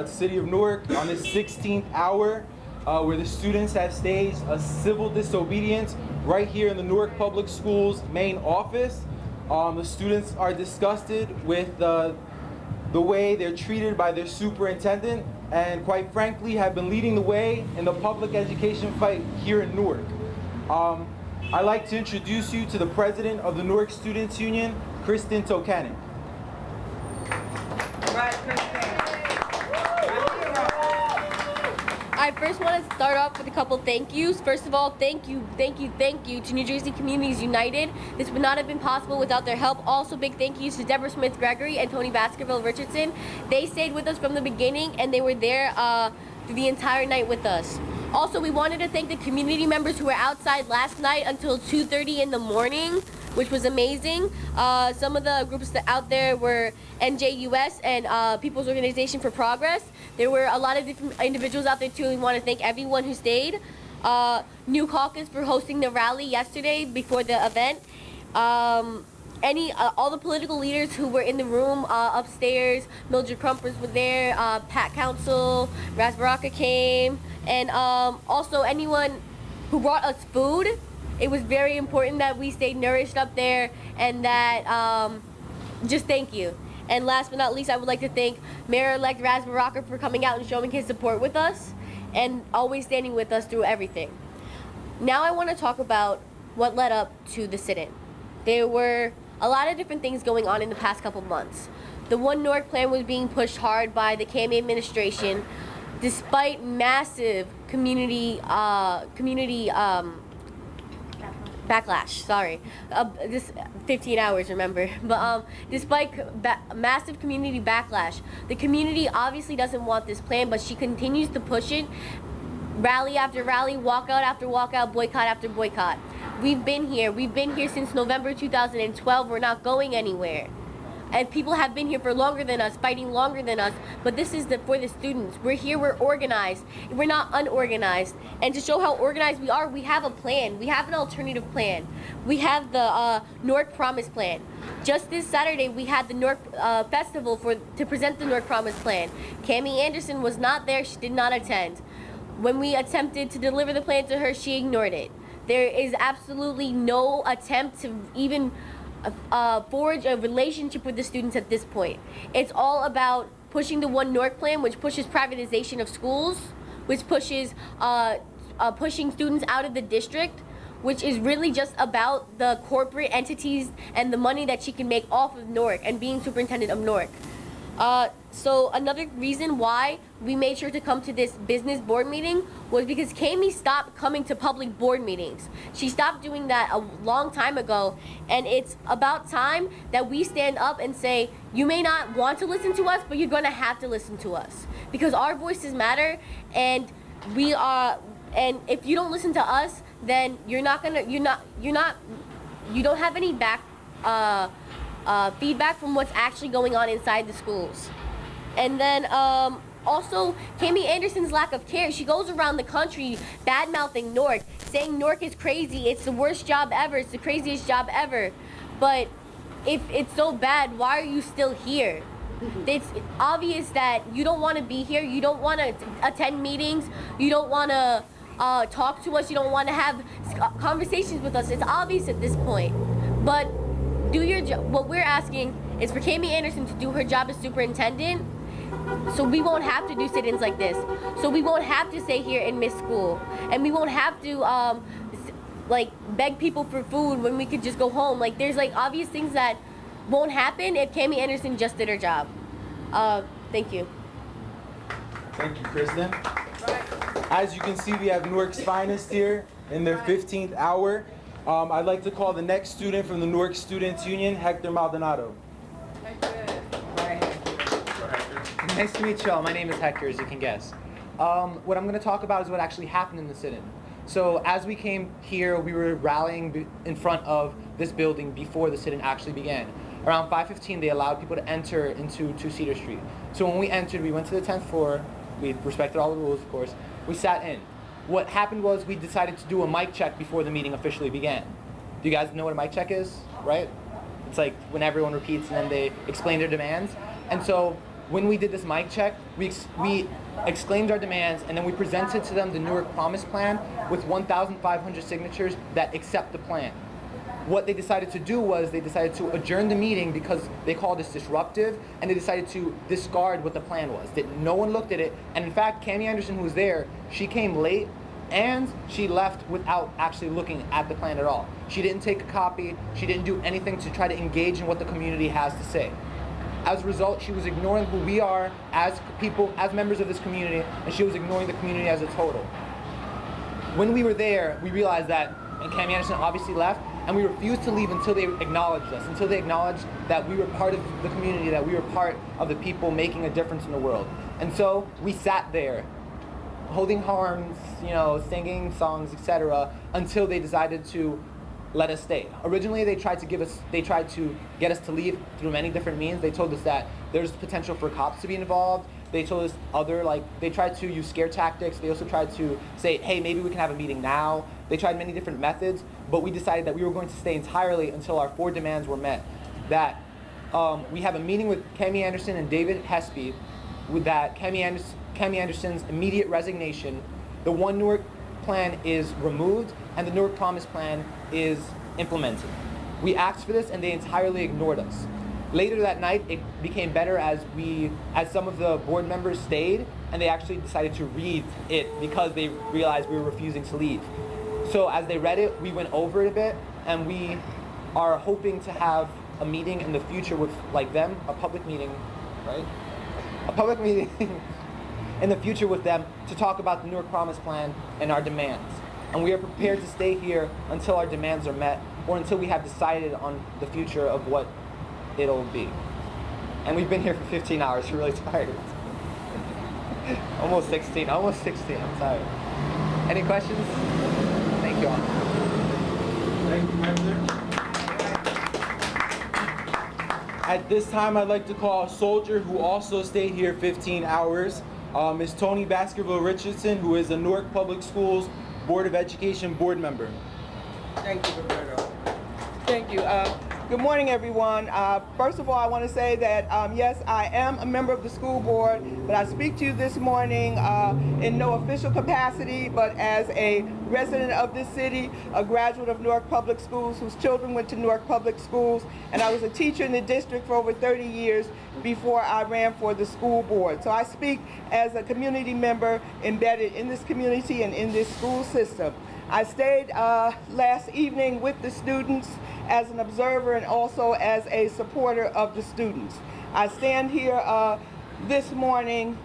City of Newark on this 16th hour where the students have staged a civil disobedience right here in the Newark Public Schools main office. The students are disgusted with the way they're treated by their superintendent and quite frankly have been leading the way in the public education fight here in Newark. I'd like to introduce you to the president of the Newark Students Union, Kristen Tokanen. I first want to start off with a couple thank yous. First of all, thank you to New Jersey Communities United. This would not have been possible without their help. Also, big thank yous to Deborah Smith-Gregory and Tony Baskerville-Richardson. They stayed with us from the beginning and they were there through the entire night with us. Also, we wanted to thank the community members who were outside last night until 2:30 in the morning, which was amazing. Some of the groups that out there were NJUS and People's Organization for Progress. There were a lot of different individuals out there too. We want to thank everyone who stayed. New Caucus for hosting the rally yesterday before the event. All the political leaders who were in the room upstairs. Mildred Crumpers were there. Pat Council, Ras Baraka came, and also anyone who brought us food. It was very important that we stayed nourished up there, and that just thank you. And last but not least, I would like to thank Mayor-elect Ras Baraka for coming out and showing his support with us and always standing with us through everything. Now I want to talk about what led up to the sit-in. There were a lot of different things going on in the past couple months. The One Newark plan was being pushed hard by the KMA administration despite massive community backlash, sorry. This 15 hours, remember. But despite massive community backlash, the community obviously doesn't want this plan, but she continues to push it. Rally after rally, walkout after walkout, boycott after boycott. We've been here since November 2012. We're not going anywhere. And people have been here for longer than us, fighting longer than us, but this is for the students. We're here, we're organized. We're not unorganized. And to show how organized we are, we have a plan. We have an alternative plan. We have the Newark Promise Plan. Just this Saturday, we had the Newark Festival to present the Newark Promise Plan. Cammie Anderson was not there, she did not attend. When we attempted to deliver the plan to her, she ignored it. There is absolutely no attempt to even forge a relationship with the students at this point. It's all about pushing the One Newark plan, which pushes privatization of schools, which pushes pushing students out of the district, which is really just about the corporate entities and the money that she can make off of Newark and being superintendent of Newark. So another reason why we made sure to come to this business board meeting was because Cammie stopped coming to public board meetings. She stopped doing that a long time ago, and it's about time that we stand up and say, you may not want to listen to us, but you're gonna have to listen to us because our voices matter, and and if you don't listen to us, then you don't have any feedback from what's actually going on inside the schools. And then also Cammie Anderson's lack of care. She goes around the country bad-mouthing Newark, saying Newark is crazy, it's the worst job ever, it's the craziest job ever. But if it's so bad, why are you still here? It's obvious that you don't want to be here, you don't want to attend meetings, you don't want to talk to us, you don't want to have conversations with us. It's obvious at this point. But do your job. What we're asking is for Cammie Anderson to do her job as superintendent, so we won't have to do sit-ins like this. So we won't have to stay here and miss school, and we won't have to like beg people for food when we could just go home. Like there's like obvious things that won't happen if Cammie Anderson just did her job. Thank you. Thank you, Kristen. As you can see, we have Newark's finest here in their 15th hour. I'd like to call the next student from the Newark Students Union, Hector Maldonado. Nice to meet you all. My name is Hector, as you can guess. What I'm going to talk about is what actually happened in the sit-in. So as we came here, we were rallying in front of this building before the sit-in actually began. Around 5:15, they allowed people to enter into 2 Cedar Street. So when we entered, we went to the 10th floor. We respected all the rules, of course. We sat in. What happened was we decided to do a mic check before the meeting officially began. Do you guys know what a mic check is, right? It's like when everyone repeats and then they explain their demands. And so when we did this mic check, we exclaimed our demands, and then we presented to them the Newark Promise Plan with 1,500 signatures that accept the plan. What they decided to do was they decided to adjourn the meeting because they called this disruptive, and they decided to discard what the plan was. No one looked at it, and in fact, Cami Anderson, who was there, she came late, and she left without actually looking at the plan at all. She didn't take a copy, she didn't do anything to try to engage in what the community has to say. As a result, she was ignoring who we are as people, as members of this community, and she was ignoring the community as a total. When we were there, we realized that, and Cami Anderson obviously left, and we refused to leave until they acknowledged us, until they acknowledged that we were part of the community, that we were part of the people making a difference in the world. And so we sat there, holding horns, singing songs, etc., until they decided to let us stay. Originally, they tried to get us to leave through many different means. They told us that there's potential for cops to be involved. They told us they tried to use scare tactics. They also tried to say, hey, maybe we can have a meeting now. They tried many different methods, but we decided that we were going to stay entirely until our 4 demands were met. That we have a meeting with Cami Anderson and David Hespy, with that Cami Anderson's immediate resignation, the One Newark plan is removed, and the Newark Promise Plan is implemented. We asked for this, and they entirely ignored us. Later that night, it became better as some of the board members stayed, and they actually decided to read it because they realized we were refusing to leave. So as they read it, we went over it a bit, and we are hoping to have a meeting in the future with them, a public meeting, right? A public meeting in the future with them to talk about the Newark Promise Plan and our demands. And we are prepared to stay here until our demands are met, or until we have decided on the future of what it'll be. And we've been here for 15 hours, we're really tired. Almost 16, I'm tired. Any questions? Thank you all. Thank you, Member. At this time, I'd like to call a soldier who also stayed here 15 hours, Ms. Toni Baskerville-Richardson, who is a Newark Public Schools Board of Education board member. Thank you, Roberto. Thank you. Good morning, everyone. First of all, I want to say that, yes, I am a member of the school board, but I speak to you this morning in no official capacity, but as a resident of this city, a graduate of Newark Public Schools whose children went to Newark Public Schools, and I was a teacher in the district for over 30 years before I ran for the school board. So I speak as a community member embedded in this community and in this school system. I stayed last evening with the students as an observer and also as a supporter of the students. I stand here this morning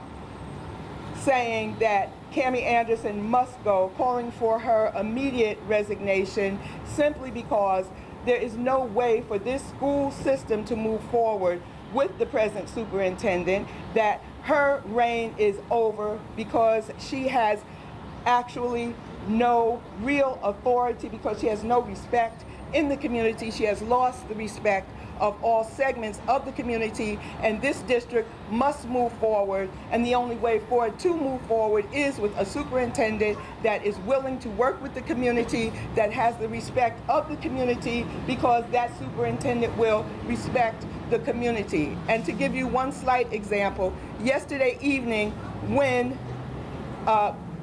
saying that Cami Anderson must go, calling for her immediate resignation simply because there is no way for this school system to move forward with the present superintendent, that her reign is over because she has actually no real authority, because she has no respect in the community. She has lost the respect of all segments of the community, and this district must move forward, and the only way for it to move forward is with a superintendent that is willing to work with the community, that has the respect of the community, because that superintendent will respect the community. And to give you one slight example, yesterday evening when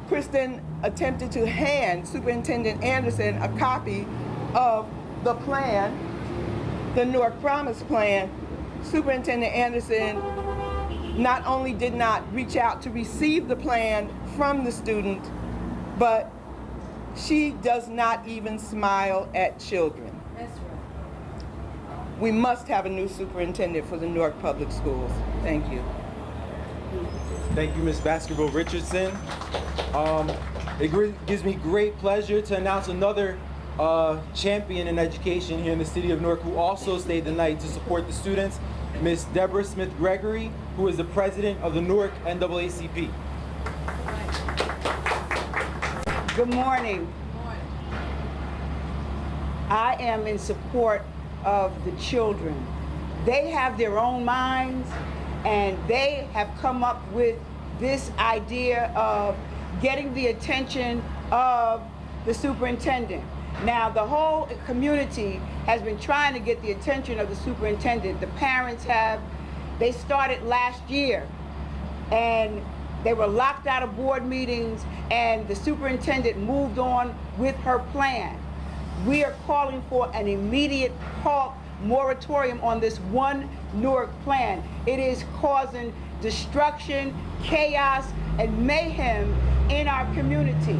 Kristen attempted to hand Superintendent Anderson a copy of the plan, the Newark Promise Plan, Superintendent Anderson not only did not reach out to receive the plan from the student, but she does not even smile at children. That's right. We must have a new superintendent for the Newark Public Schools. Thank you. Thank you, Ms. Baskerville-Richardson. It gives me great pleasure to announce another champion in education here in the city of Newark who also stayed the night to support the students, Ms. Deborah Smith-Gregory, who is the president of the Newark NAACP. Good morning. I am in support of the children. They have their own minds, and they have come up with this idea of getting the attention of the superintendent. Now, the whole community has been trying to get the attention of the superintendent. The parents have, They started last year, and they were locked out of board meetings, and the superintendent moved on with her plan. We are calling for an immediate halt, moratorium on this one Newark plan. It is causing destruction, chaos, and mayhem in our community.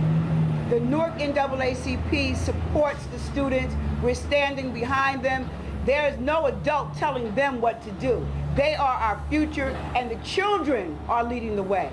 The Newark NAACP supports the students. We're standing behind them. There is no adult telling them what to do. They are our future, and the children are leading the way.